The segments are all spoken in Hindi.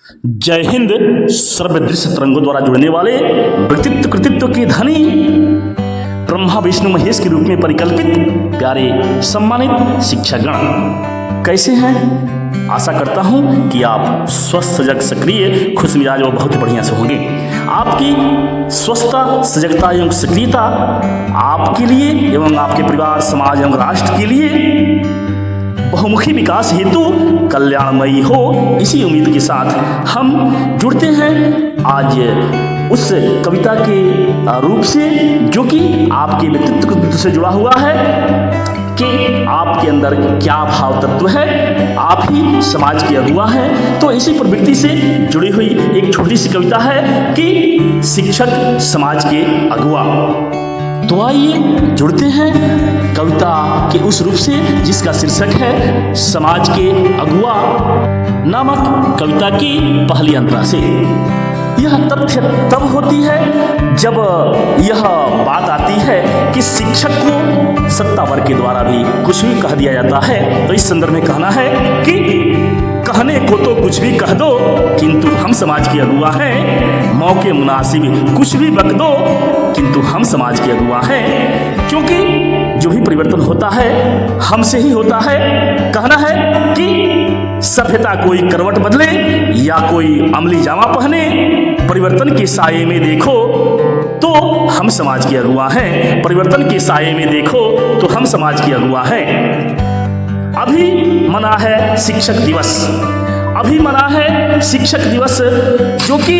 जय हिंद। सर्वदृश्य तरंगों द्वारा जुड़ने वाले व्यक्तित्व कृतित्व के धनी ब्रह्मा विष्णु महेश के रूप में परिकल्पित प्यारे सम्मानित शिक्षकगण कैसे हैं? आशा करता हूं कि आप स्वस्थ सजग सक्रिय खुश मिजाज और बहुत बढ़िया से होंगे। आपकी स्वस्थता सजगता एवं सक्रियता आपके लिए एवं आपके परिवार समाज एवं राष्ट्र के लिए बहुमुखी विकास हेतु कल्याणमयी हो, इसी उम्मीद के साथ हम जुड़ते हैं आज उस कविता के रूप से जो कि आपके व्यक्तित्व से जुड़ा हुआ है कि आपके अंदर क्या भाव तत्व है, आप ही समाज के अगुआ हैं। तो इसी प्रवृत्ति से जुड़ी हुई एक छोटी सी कविता है कि शिक्षक समाज के अगुआ। तो आइए जुड़ते हैं कविता के उस रूप से जिसका शीर्षक है समाज के अगुआ नामक कविता की पहली अंतरा से। यह तथ्य तब होती है जब यह बात आती है कि शिक्षक को सत्ता वर्ग के द्वारा भी कुछ भी कह दिया जाता है। तो इस संदर्भ में कहना है कि कहने को तो कुछ भी कह दो, किंतु हम समाज के अगुआ हैं। मौके मुनासिब कुछ भी बक दो, किंतु हम समाज के अगुआ हैं। क्योंकि जो भी परिवर्तन होता है हमसे ही होता है। कहना है कि सभ्यता कोई करवट बदले या कोई अमली जामा पहने, परिवर्तन के साये में देखो तो हम समाज के अगुआ हैं। परिवर्तन के साये में देखो तो हम समाज के अगुआ हैं। अभी मना है शिक्षक दिवस, अभी मना है शिक्षक दिवस जो कि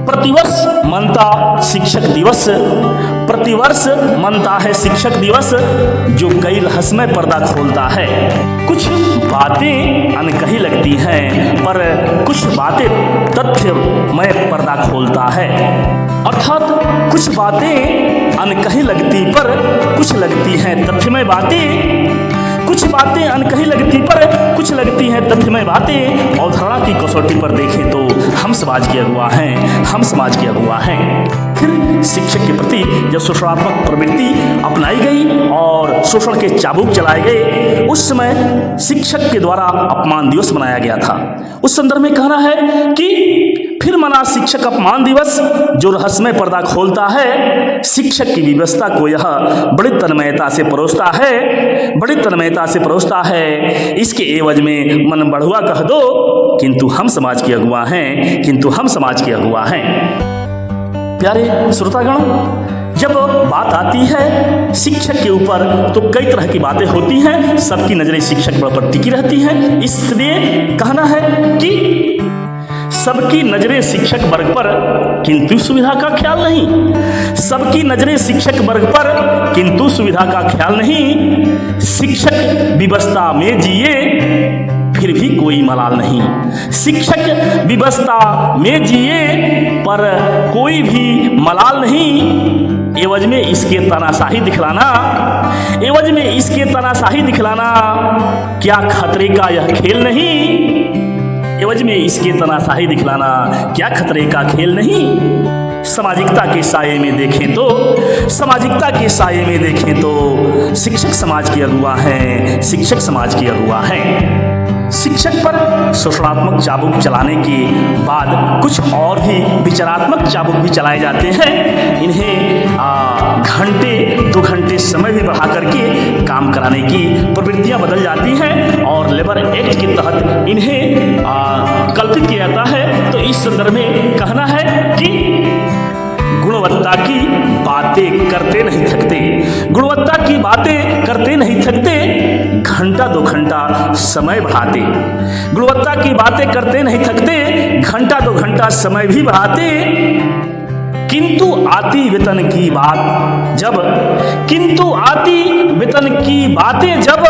प्रतिवर्ष मनता शिक्षक दिवस, प्रतिवर्ष मनता है शिक्षक दिवस जो कई रहस्यमय पर्दा खोलता है। कुछ बातें अनकही लगती हैं पर कुछ बातें तथ्यमय पर्दा खोलता है। अर्थात कुछ बातें अनकही लगती पर कुछ लगती हैं तथ्यमय बातें, कुछ बातें अनकही लगती पर कुछ लगती हैं तथ्यमय बातें। अवधारणा की कसौटी पर देखें तो हम समाज के अगुआ हैं, हम समाज के अगुआ हैं। फिर शिक्षक के प्रति जब शोषणात्मक प्रवृत्ति अपनाई गई और शोषण के चाबुक चलाए गए, उस समय शिक्षक के द्वारा अपमान दिवस मनाया गया था। उस संदर्भ में कहना है कि फिर मना शिक्षक अपमान दिवस जो रहस्यमय पर्दा खोलता है। शिक्षक की व्यवस्था को यह बड़ी तन्मयता से परोसता है, बड़ी तन्मयता से परोसता है। इसके एवज में मन बढ़ुआ कह दो, किंतु हम समाज के अगुआ हैं, किंतु हम समाज के अगुआ हैं। प्यारे श्रोतागण, जब बात आती है शिक्षक के ऊपर तो कई तरह की बातें होती हैं। सबकी नजरें शिक्षक पर टिकी रहती हैं। इसलिए कहना है कि सबकी नजरें शिक्षक वर्ग पर किंतु सुविधा का ख्याल नहीं, सबकी नजरें शिक्षक वर्ग पर किंतु सुविधा का ख्याल नहीं। शिक्षक व्यवस्था में जिए फिर भी कोई मलाल नहीं, शिक्षक व्यवस्था में जिए पर कोई भी मलाल नहीं। एवज में इसके तानाशाही दिखलाना, एवज में इसके तानाशाही दिखलाना क्या खतरे का यह खेल नहीं, एवज में इसके तनाशाही दिखलाना क्या खतरे का खेल नहीं। सामाजिकता के साये में देखें तो, सामाजिकता के साये में देखें तो शिक्षक समाज के अगुआ हैं, शिक्षक समाज के अगुआ हैं। शिक्षक पर शोषणात्मक चाबुक चलाने के बाद कुछ और भी विचारात्मक चाबुक भी चलाए जाते हैं। इन्हें घंटे 2 घंटे समय भी बढ़ा करके काम कराने की प्रवृत्तियां बदल जाती हैं और लेबर एक्ट के तहत इन्हें कल्पित किया जाता है। तो इस संदर्भ में कहना है कि गुणवत्ता की बातें करते नहीं थकते, गुणवत्ता की बातें करते नहीं थकते, घंटा 2 घंटा समय बढ़ाते, गुणवत्ता की बातें करते नहीं थकते, घंटा 2 घंटा समय भी बढ़ाते। किंतु आती वेतन की बात जब, किंतु आती वेतन की बातें जब,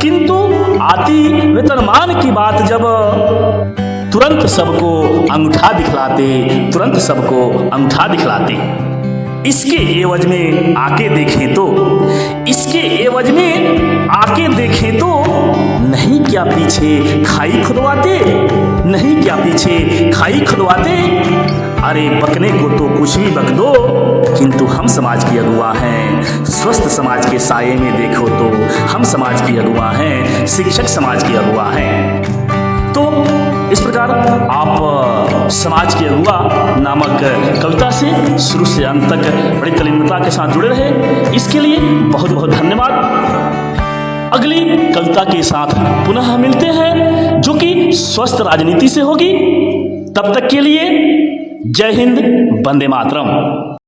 किंतु आती वेतनमान की बात जब, तुरंत सबको अंगूठा दिखलाते, तुरंत सबको अंगूठा दिखलाते। इसके एवज में आके देखें तो, इसके एवज में आके देखें तो नहीं क्या पीछे खाई खुदवाते, नहीं क्या पीछे खाई खुदवाते। अरे बकने को तो कुछ भी बक दो, किंतु हम समाज की अगुआ हैं। स्वस्थ समाज के साये में देखो तो हम समाज की अगुआ हैं, शिक्षक समाज की अगुआ हैं। तो इस प्रकार आप समाज के अगुआ नामक कविता से शुरू से अंत तक बड़ी तल्लीनता के साथ जुड़े रहे, इसके लिए बहुत बहुत धन्यवाद। अगली कविता के साथ पुनः मिलते हैं, जो कि स्वस्थ राजनीति से होगी। तब तक के लिए जय हिंद, वंदे मातरम।